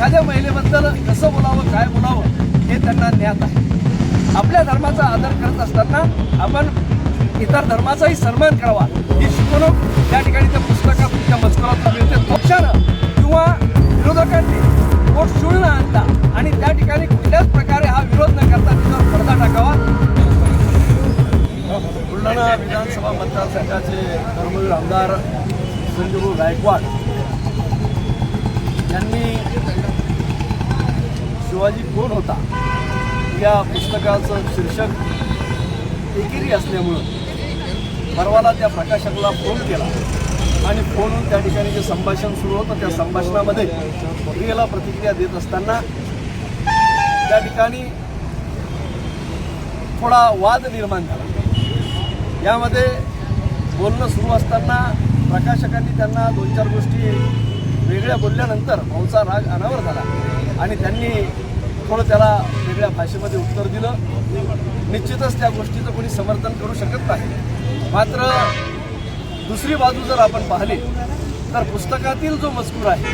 एखाद्या महिलेबद्दल कसं बोलावं काय बोलावं हे त्यांना ज्ञात आहे. आपल्या धर्माचा आदर करत असताना आपण इतर धर्माचाही सन्मान करावा ही शिकवणूक त्या ठिकाणी त्या पुस्तकात त्या मजकुरातून मिळते. पक्षानं किंवा विरोधकांनी वोट शिवून न आणता आणि त्या ठिकाणी कुठल्याच प्रकारे हा विरोध न करता त्याच्यावर पडदा टाकावा. बुलढाणा विधानसभा मतदारसंघाचे धर्मवीर आमदार संजू गायकवाड यांनी शिवाजी कोण होता या पुस्तकाचं शीर्षक एकेरी असल्यामुळं परवाला त्या प्रकाशकाला फोन केला आणि फोनहून त्या ठिकाणी जे संभाषण सुरू होतं त्या संभाषणामध्ये क्रियेला प्रतिक्रिया देत असताना त्या ठिकाणी थोडा वाद निर्माण झाला. यामध्ये बोलणं सुरू असताना प्रकाशकांनी त्यांना 2-4 गोष्टी वेगळ्या बोलल्यानंतर भाऊचा राग अनावर झाला आणि त्यांनी थोडं त्याला वेगळ्या भाषेमध्ये उत्तर दिलं. निश्चितच त्या गोष्टीचं कोणी समर्थन करू शकत नाही. मात्र दुसरी बाजू जर आपण पाहिली तर पुस्तकातील जो मजकूर आहे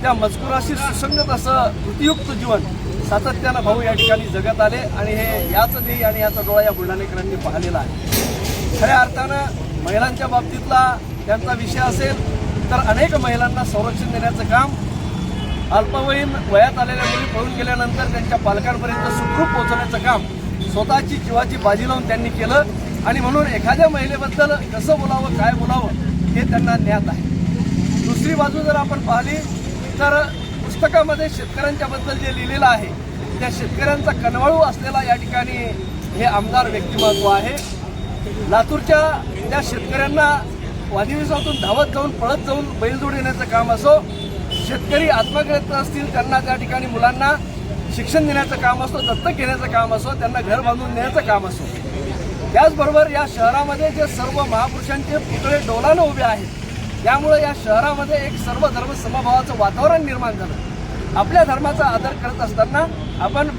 त्या मजकुराशी सुसंगत असं कृतीयुक्त जीवन सातत्यानं भाऊ या ठिकाणी जगत आले आणि हे याच ध्येय आणि याचा डोळा या बुलढाणेकरांनी पाहिलेला आहे. खऱ्या अर्थानं महिलांच्या बाबतीतला त्यांचा विषय असेल तर अनेक महिलांना संरक्षण देण्याचं काम, अल्पवयीन वयात आलेल्या मुली पळून गेल्यानंतर त्यांच्या पालकांपर्यंत सुखरूप पोहोचवण्याचं काम स्वतःची जीवाची बाजी लावून त्यांनी केलं आणि म्हणून एखाद्या महिलेबद्दल कसं बोलावं काय बोलावं हे त्यांना ज्ञात आहे. दुसरी बाजू जर आपण पाहिली तर पुस्तकामध्ये शेतकऱ्यांच्याबद्दल जे लिहिलेलं आहे त्या शेतकऱ्यांचा कनवाळू असलेला या ठिकाणी हे आमदार व्यक्तिमत्व आहे. लातूरच्या त्या शेतकऱ्यांना वादिवसातून धावत जाऊन पळत जाऊन बैलजोड येण्याचं काम असो, शेतकरी आत्महत्या असतील त्यांना त्या ठिकाणी मुलांना शिक्षण देण्याचं काम असो, दत्तक घेण्याचं काम असो, त्यांना घर बांधून देण्याचं काम असो. त्याचबरोबर या शहरामध्ये जे सर्व महापुरुषांचे पुतळे डोलानं उभे आहेत त्यामुळे या शहरामध्ये एक सर्व धर्म समभावाचं वातावरण निर्माण झालं. आपल्या धर्माचा आदर करत असताना आपण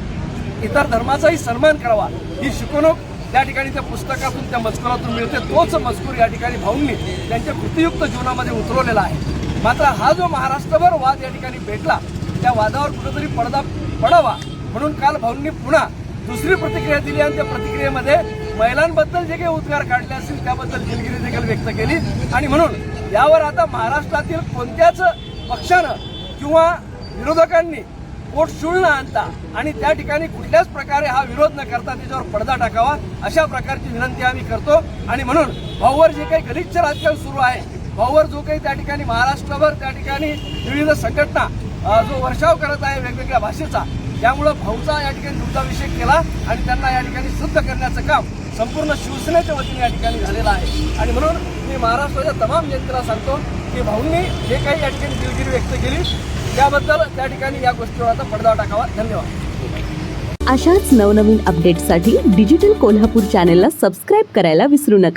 इतर धर्माचाही सन्मान करावा ही शिकवणूक त्या ठिकाणी त्या पुस्तकातून त्या मजकुरातून मिळते. तोच मजकूर या ठिकाणी भाऊंनी त्यांच्या कृतीयुक्त जीवनामध्ये उतरवलेला आहे. मात्र हा जो महाराष्ट्रभर वाद या ठिकाणी भेटला त्या वादावर कुठेतरी पडदा पडावा म्हणून काल भाऊंनी पुन्हा दुसरी प्रतिक्रिया दिली आणि त्या प्रतिक्रियेमध्ये महिलांबद्दल जे काही उद्गार काढले असतील त्याबद्दल दिलगिरी देखील व्यक्त केली आणि म्हणून यावर आता महाराष्ट्रातील कोणत्याच पक्षानं किंवा विरोधकांनी वोट शिवून न आणता आणि त्या ठिकाणी कुठल्याच प्रकारे हा विरोध न करता त्याच्यावर पडदा टाकावा अशा प्रकारची विनंती आम्ही करतो. आणि म्हणून भाऊवर जे काही गलिच्छ राजकारण सुरू आहे, भाऊवर जो काही त्या ठिकाणी महाराष्ट्रभर त्या ठिकाणी विविध संघटना जो वर्षाव करत आहे वेगवेगळ्या भाषेचा, त्यामुळं भाऊचा या ठिकाणी दुग्धाभिषेक केला आणि त्यांना या ठिकाणी शुद्ध करण्याचं काम संपूर्ण शिवसेनेच्या वतीने या ठिकाणी झालेलं आहे. आणि म्हणून मी महाराष्ट्राच्या तमाम जनतेला सांगतो की भाऊंनी जे काही या ठिकाणी दिलगिरी व्यक्त केली त्याबद्दल त्या ठिकाणी या गोष्टीवर आता पडदा टाकावा. धन्यवाद. अशाच नवनवीन अपडेट्ससाठी डिजिटल कोल्हापूर चॅनेलला सबस्क्राईब करायला विसरू नका.